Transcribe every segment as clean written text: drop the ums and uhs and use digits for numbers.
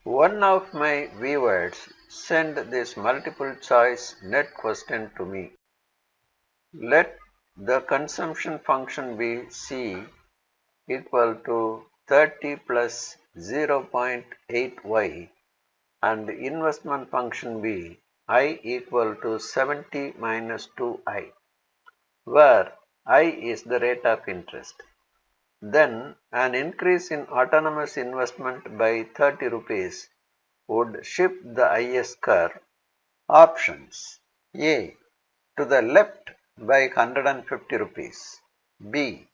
One of my viewers sent this multiple choice net question to me. Let the consumption function be C equal to 30 plus 0.8y and investment function be I equal to 70 minus 2i, where I is the rate of interest. Then an increase in autonomous investment by 30 rupees would shift the IS curve. Options: A. To the left by 150 rupees. B.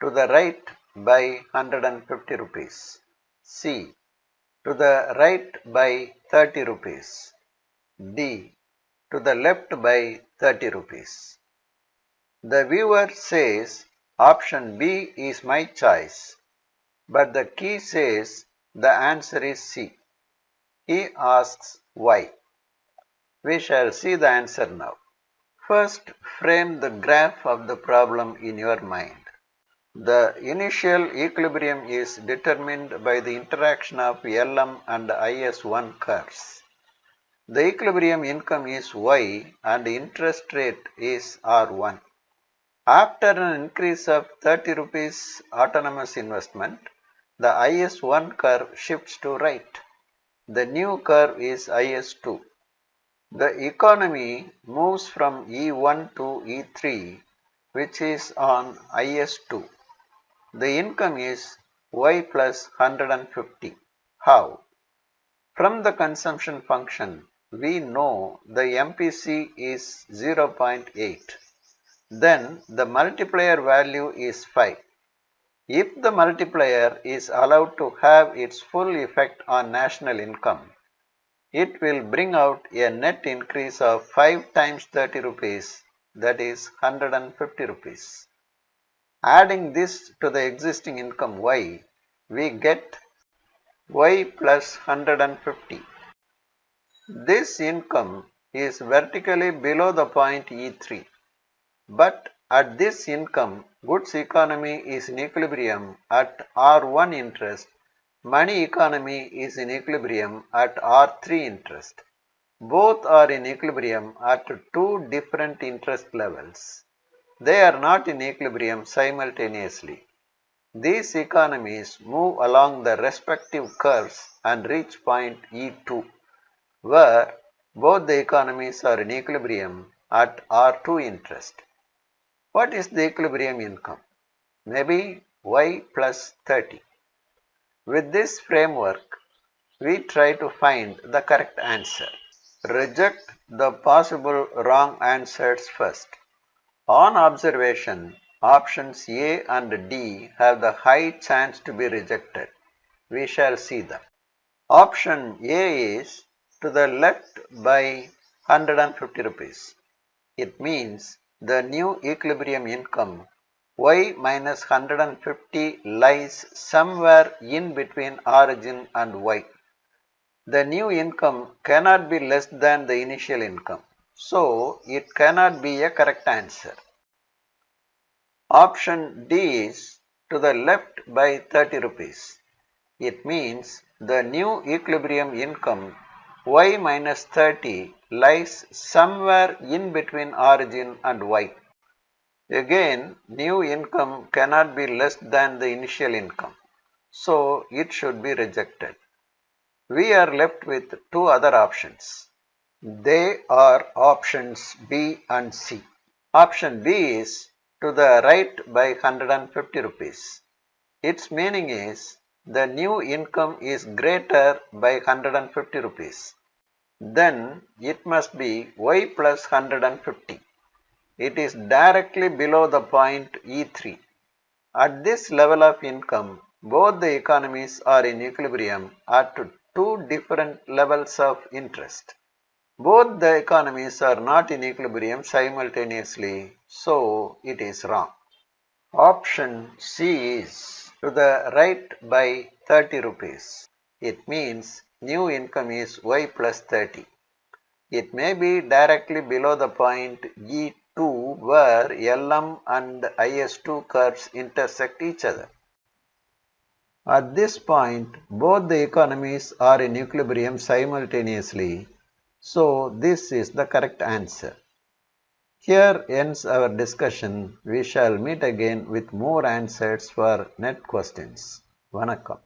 To the right by 150 rupees. C. To the right by 30 rupees. D. To the left by 30 rupees. The viewer says option B is my choice, but the key says the answer is C. He asks why. We shall see the answer now. First, frame the graph of the problem in your mind. The initial equilibrium is determined by the interaction of LM and IS1 curves. The equilibrium income is Y and interest rate is R1. After an increase of 30 rupees autonomous investment, the IS1 curve shifts to right. The new curve is IS2. The economy moves from E1 to E3, which is on IS2. The income is Y plus 150. How? From the consumption function, we know the MPC is 0.8. Then the multiplier value is 5. If the multiplier is allowed to have its full effect on national income, it will bring out a net increase of 5 times 30 rupees, that is 150 rupees. Adding this to the existing income Y, we get Y plus 150. This income is vertically below the point E3, but at this income, goods economy is in equilibrium at R1 interest, money economy is in equilibrium at R3 interest. Both are in equilibrium at two different interest levels. They are not in equilibrium simultaneously. These economies move along the respective curves and reach point E2, where both the economies are in equilibrium at R2 interest. What is the equilibrium income? Maybe Y plus 30. With this framework, we try to find the correct answer. Reject the possible wrong answers first. On observation, options A and D have the high chance to be rejected. We shall see them. Option A is to the left by 150 rupees. It means the new equilibrium income Y minus 150 lies somewhere in between origin and Y. The new income cannot be less than the initial income, so it cannot be a correct answer. Option D is to the left by 30 rupees. It means the new equilibrium income Y minus 30 lies somewhere in between origin and Y. Again, new income cannot be less than the initial income, so it should be rejected. We are left with two other options. They are options B and C. Option B is to the right by 150 rupees. Its meaning is the new income is greater by 150 rupees. Then it must be Y plus 150. It is directly below the point E3. At this level of income, both the economies are in equilibrium at two different levels of interest. Both the economies are not in equilibrium simultaneously, so it is wrong. Option C is to the right by 30 rupees. It means new income is Y plus 30. It may be directly below the point E2 where LM and IS2 curves intersect each other. At this point, both the economies are in equilibrium simultaneously, so this is the correct answer. Here ends our discussion. We shall meet again with more answers for net questions. Vanakkam.